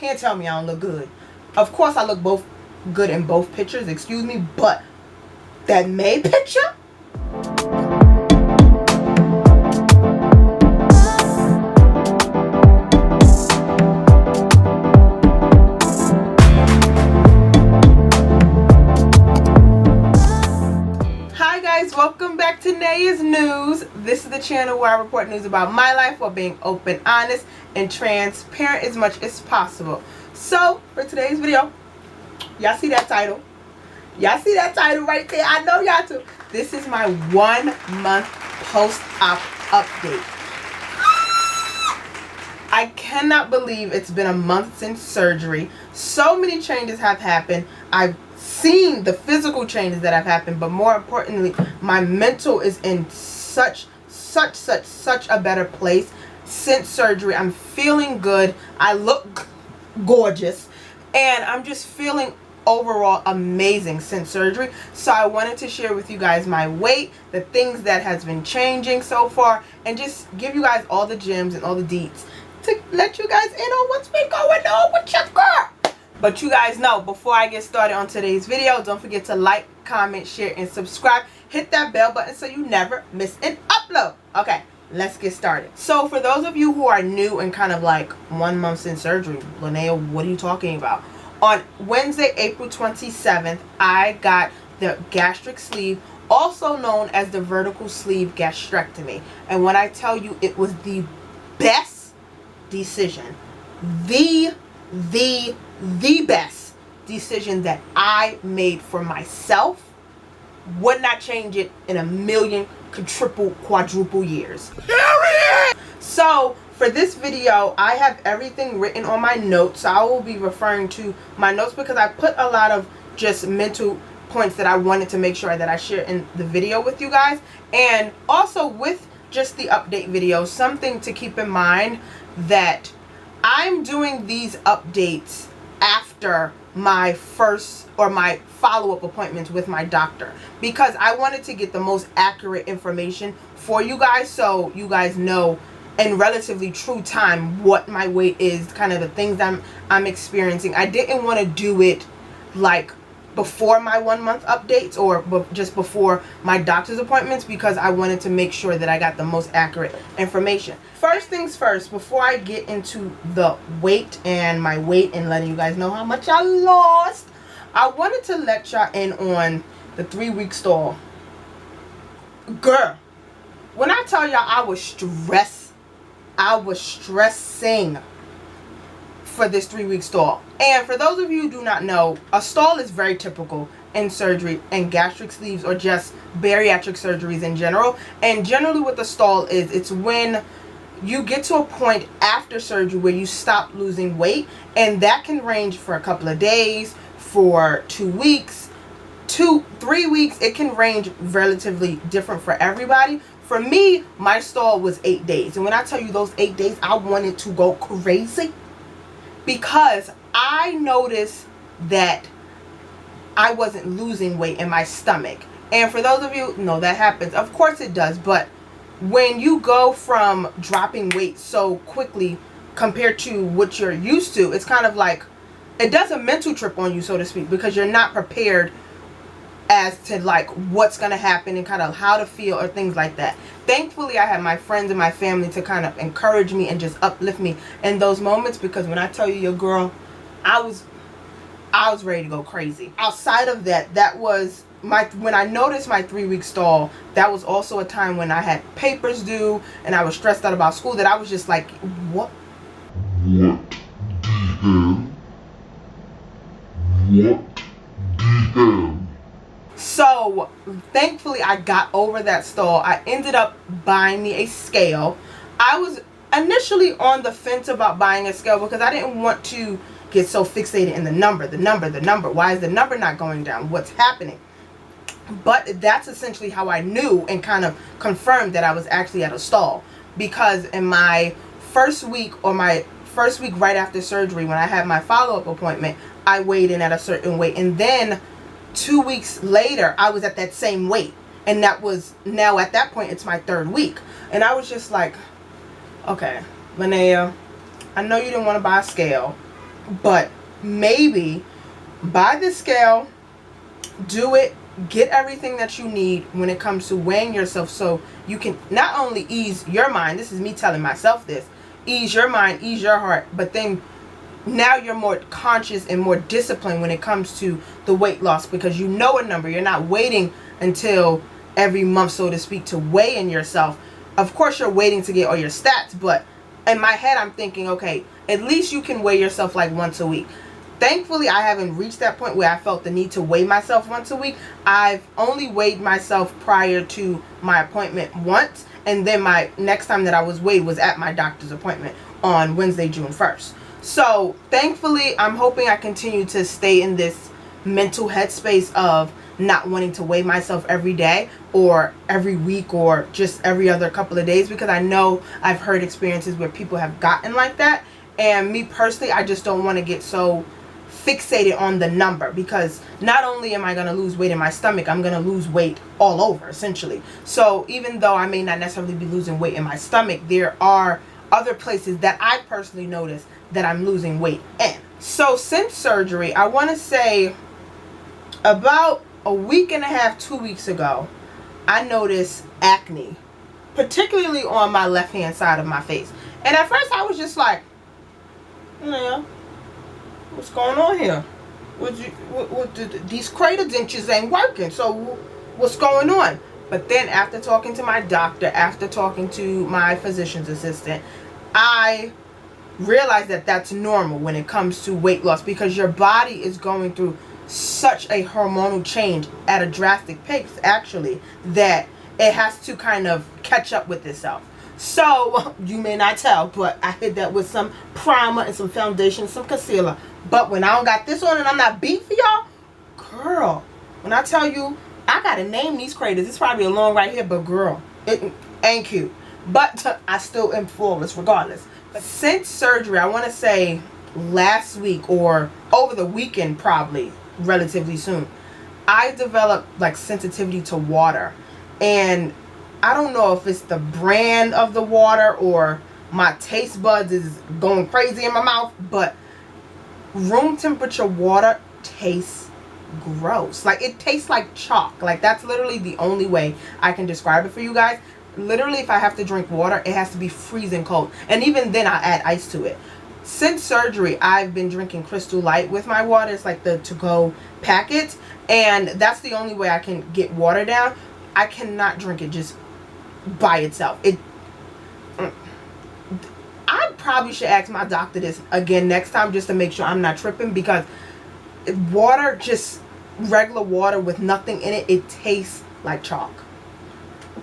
can't tell me I don't look good. Of course I look both good in both pictures, excuse me, but that May picture? Hi guys, welcome back to Naya's News. This is the channel where I report news about my life while being open, honest, and transparent as much as possible. So, for today's video, y'all see that title? Y'all see that title right there? I know y'all too. This is my 1 month post-op update. I cannot believe it's been a month since surgery. So many changes have happened. I've seen the physical changes that have happened, but more importantly, my mental is in such a better place since surgery. I'm feeling good. I look gorgeous, and I'm just feeling overall amazing since surgery. So I wanted to share with you guys my weight, the things that has been changing so far, and just give you guys all the gems and all the deets to let you guys in on what's been going on with your girl. But you guys know, before I get started on today's video, don't forget to like, comment, share, and subscribe. Hit that bell button so you never miss an upload. Okay, let's get started. So for those of you who are new and kind of like 1 month since surgery, Linnea, what are you talking about? On Wednesday, April 27th, I got the gastric sleeve, also known as the vertical sleeve gastrectomy. And when I tell you it was the best decision, the best decision that I made for myself, would not change it in a million, triple, quadruple years. Period. So for this video, I have everything written on my notes. I will be referring to my notes because I put a lot of just mental points that I wanted to make sure that I share in the video with you guys. And also with just the update video, something to keep in mind that I'm doing these updates after my first or my follow-up appointments with my doctor, because I wanted to get the most accurate information for you guys, so you guys know in relatively true time what my weight is, kind of the things I'm experiencing. I didn't want to do it like before my 1 month updates or just before my doctor's appointments, because I wanted to make sure that I got the most accurate information. First things first, before I get into the weight and my weight and letting you guys know how much I lost, I wanted to let y'all in on the 3-week stall. Girl, when I tell y'all I was stressing for this 3-week stall. And for those of you who do not know, a stall is very typical in surgery and gastric sleeves or just bariatric surgeries in general. And generally what the stall is, it's when you get to a point after surgery where you stop losing weight, and that can range for a couple of days, for 2 weeks, 3 weeks. It can range relatively different for everybody. For me, my stall was 8 days. And when I tell you those 8 days, I wanted to go crazy, because I noticed that I wasn't losing weight in my stomach. And for those of you, no, that happens. Of course it does. But when you go from dropping weight so quickly compared to what you're used to, it's kind of like it does a mental trip on you, so to speak, because you're not prepared as to like what's going to happen and kind of how to feel or things like that. Thankfully, I had my friends and my family to kind of encourage me and just uplift me in those moments, because when I tell you, your girl, I was ready to go crazy. Outside of that, that was when I noticed my 3-week stall, that was also a time when I had papers due and I was stressed out about school, that I was just like, what the hell? What the hell? So thankfully I got over that stall. I ended up buying me a scale. I was initially on the fence about buying a scale because I didn't want to get so fixated in the number. Why is the number not going down? What's happening? But that's essentially how I knew and kind of confirmed that I was actually at a stall, because in my first week right after surgery, when I had my follow-up appointment, I weighed in at a certain weight, and then 2 weeks later I was at that same weight, and that was, now at that point it's my 3rd week. And I was just like, okay, Linnea, I know you didn't want to buy a scale, But maybe buy the scale, do it, get everything that you need when it comes to weighing yourself, so you can not only ease your mind, this is me telling myself this, ease your mind, ease your heart, but then now you're more conscious and more disciplined when it comes to the weight loss, because you know a number. You're not waiting until every month, so to speak, to weigh in yourself. Of course you're waiting to get all your stats, but in my head I'm thinking, okay, at least you can weigh yourself like once a week. Thankfully, I haven't reached that point where I felt the need to weigh myself once a week. I've only weighed myself prior to my appointment once, and then my next time that I was weighed was at my doctor's appointment on Wednesday, June 1st. So thankfully, I'm hoping I continue to stay in this mental headspace of not wanting to weigh myself every day or every week or just every other couple of days, because I know I've heard experiences where people have gotten like that. And me personally, I just don't want to get so fixated on the number, because not only am I going to lose weight in my stomach, I'm going to lose weight all over essentially. So even though I may not necessarily be losing weight in my stomach, there are other places that I personally notice that I'm losing weight in. So since surgery, I want to say about a week and a half, 2 weeks ago, I noticed acne, particularly on my left hand side of my face. And at first I was just like, yeah, what's going on here? These crater dentures ain't working, so what's going on? But then after talking to my doctor, after talking to my physician's assistant, I realized that that's normal when it comes to weight loss, because your body is going through such a hormonal change at a drastic pace, actually, that it has to kind of catch up with itself. So you may not tell, but I hit that with some primer and some foundation, some concealer. But when I don't got this on and I'm not beat for y'all, girl, when I tell you I gotta name these craters, it's probably a long right here, but girl, it ain't cute. But I still am flawless regardless. But since surgery, I want to say last week or over the weekend, probably relatively soon, I developed like sensitivity to water. And I don't know if it's the brand of the water or my taste buds is going crazy in my mouth, but room temperature water tastes gross. Like, it tastes like chalk. Like, that's literally the only way I can describe it for you guys. Literally, if I have to drink water, it has to be freezing cold. And even then, I add ice to it. Since surgery, I've been drinking Crystal Light with my water. It's like the to-go packet. And that's the only way I can get water down. I cannot drink it just by itself. I probably should ask my doctor this again next time just to make sure I'm not tripping, because water, just regular water with nothing in it, it tastes like chalk.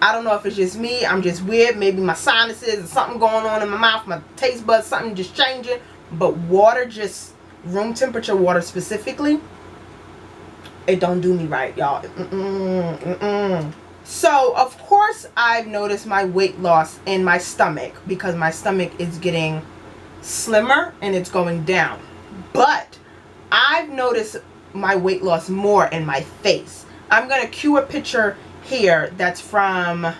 I don't know if it's just me, I'm just weird, maybe my sinuses or something going on in my mouth, my taste buds, something just changing, but water, just room temperature water specifically, it don't do me right, y'all. So of course I've noticed my weight loss in my stomach, because my stomach is getting slimmer and it's going down, but I've noticed my weight loss more in my face. I'm going to cue a picture here that's from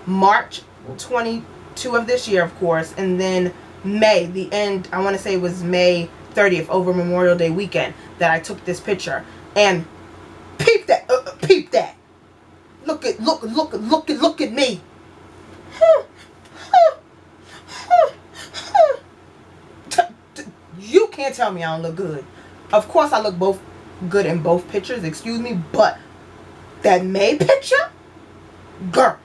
March 22 of this year, of course, and then May, the end, I want to say it was May 30th, over Memorial Day weekend, that I took this picture. And peep that, peep that. Look at me. You can't tell me I don't look good. Of course I look both good in both pictures, excuse me, but that May picture, girl.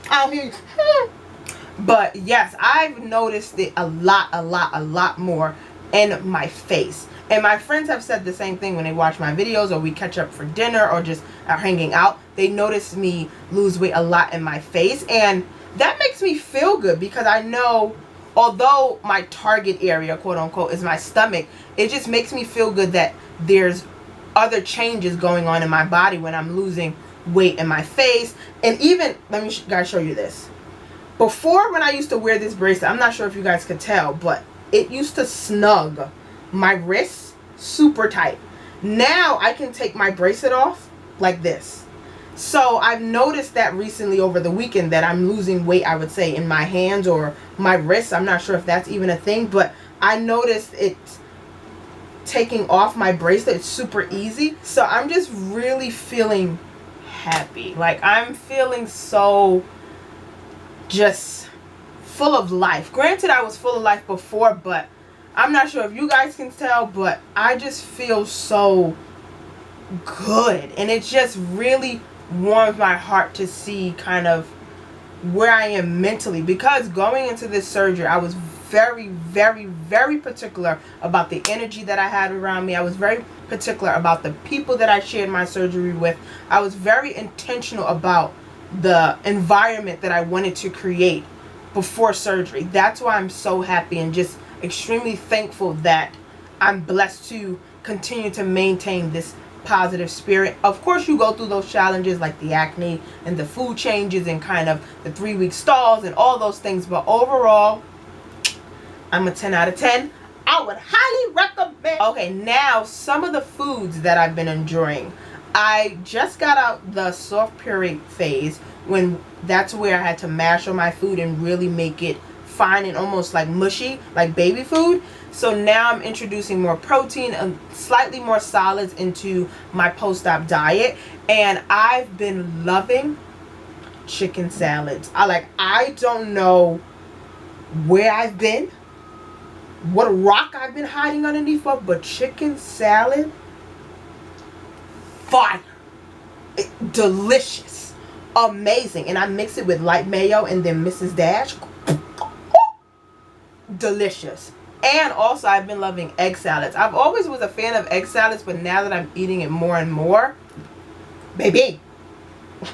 I don't hear you. But yes, I've noticed it a lot more in my face. And my friends have said the same thing when they watch my videos, or we catch up for dinner, or just are hanging out. They notice me lose weight a lot in my face, and that makes me feel good, because I know, although my target area, quote unquote, is my stomach, it just makes me feel good that there's other changes going on in my body when I'm losing weight in my face. And even, let me guys show you this. Before, when I used to wear this bracelet, I'm not sure if you guys could tell, but it used to snug my wrists super tight. Now I can take my bracelet off like this. So I've noticed that recently over the weekend that I'm losing weight, I would say, in my hands or my wrists. I'm not sure if that's even a thing, but I noticed it taking off my bracelet. It's super easy. So I'm just really feeling happy. Like, I'm feeling so just full of life. Granted, I was full of life before, but I'm not sure if you guys can tell, but I just feel so good. And it just really warms my heart to see kind of where I am mentally, because going into this surgery, I was very, very, very particular about the energy that I had around me. I was very particular about the people that I shared my surgery with. I was very intentional about the environment that I wanted to create before surgery. That's why I'm so happy and just extremely thankful that I'm blessed to continue to maintain this positive spirit. Of course, you go through those challenges like the acne and the food changes and kind of the 3-week stalls and all those things, but overall, I'm a 10 out of 10. I would highly recommend. Okay, now some of the foods that I've been enjoying. I just got out the soft puree phase, when that's where I had to mash on my food and really make it fine and almost like mushy, like baby food. So now I'm introducing more protein and slightly more solids into my post-op diet, and I've been loving chicken salads. I don't know where I've been, what rock I've been hiding underneath of, but chicken salad, fire, delicious, amazing. And I mix it with light mayo and then Mrs. Dash, delicious. And also, I've been loving egg salads. I've always was a fan of egg salads, but now that I'm eating it more and more, baby,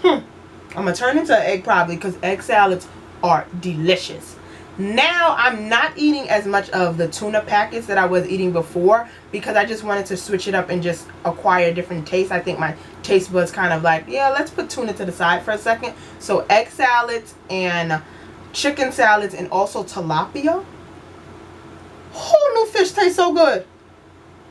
I'm gonna turn into an egg probably, because egg salads are delicious. Now I'm not eating as much of the tuna packets that I was eating before, because I just wanted to switch it up and just acquire a different taste. I think my taste buds kind of like, yeah, let's put tuna to the side for a second. So egg salads and chicken salads, and also tilapia. Whole new fish tastes so good.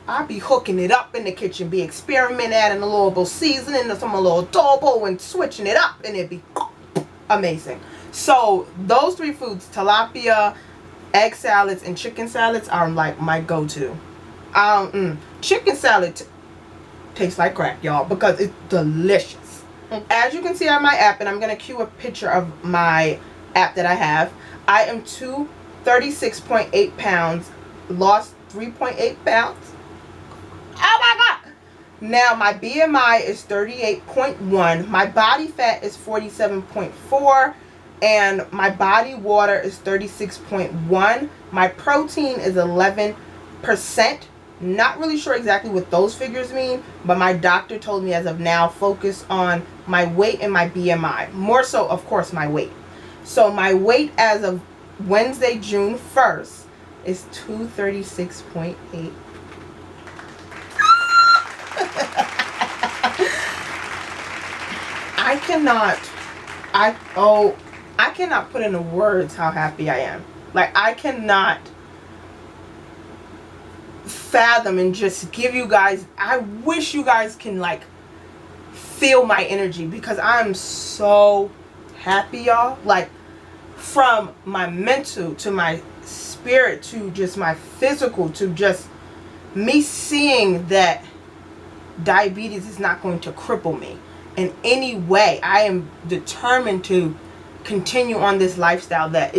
I be hooking it up in the kitchen, be experimenting, adding a little bit of seasoning, some a little adobo, and switching it up, and it be amazing. So those 3 foods, tilapia, egg salads, and chicken salads, are like my go-to. Chicken salad tastes like crack, y'all, because it's delicious. As you can see on my app, and I'm gonna cue a picture of my app that I have, I am 236.8 pounds, lost 3.8 pounds. Oh my god! Now my BMI is 38.1, my body fat is 47.4, and my body water is 36.1. My protein is 11%. Not really sure exactly what those figures mean, but my doctor told me as of now, focus on my weight and my BMI. More so, of course, my weight. So my weight as of Wednesday, June 1st is 236.8. I cannot put into words how happy I am. Like, I cannot fathom and just give you guys, I wish you guys can like feel my energy, because I'm so happy, y'all. Like, from my mental to my spirit to just my physical to just me seeing that diabetes is not going to cripple me in any way. I am determined to continue on this lifestyle that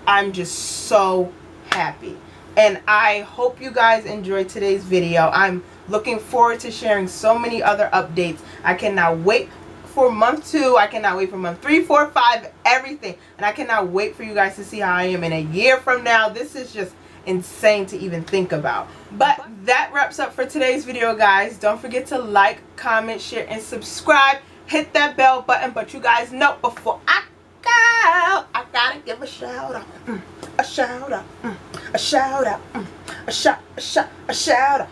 I'm just so happy. And I hope you guys enjoyed today's video. I'm looking forward to sharing so many other updates. I cannot wait for month 2. I cannot wait for month 3, 4, 5, everything. And I cannot wait for you guys to see how I am in a year from now. This is just insane to even think about. But that wraps up for today's video, guys. Don't forget to like, comment, share, and subscribe. Hit that bell button. But you guys know, before I go, I gotta give a shout out. A shout out. A shout out. A shout out.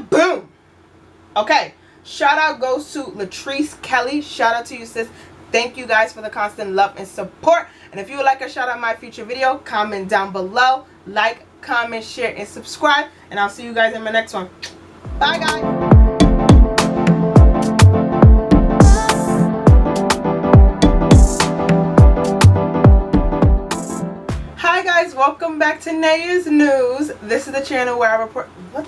Boom. Okay. Shout out goes to Latrice Kelly. Shout out to you, sis. Thank you guys for the constant love and support. And if you would like a shout out in my future video, comment down below. Like, comment, share, and subscribe. And I'll see you guys in my next one. Bye, guys. Hi guys, welcome back to Naya's News. This is the channel where I report. What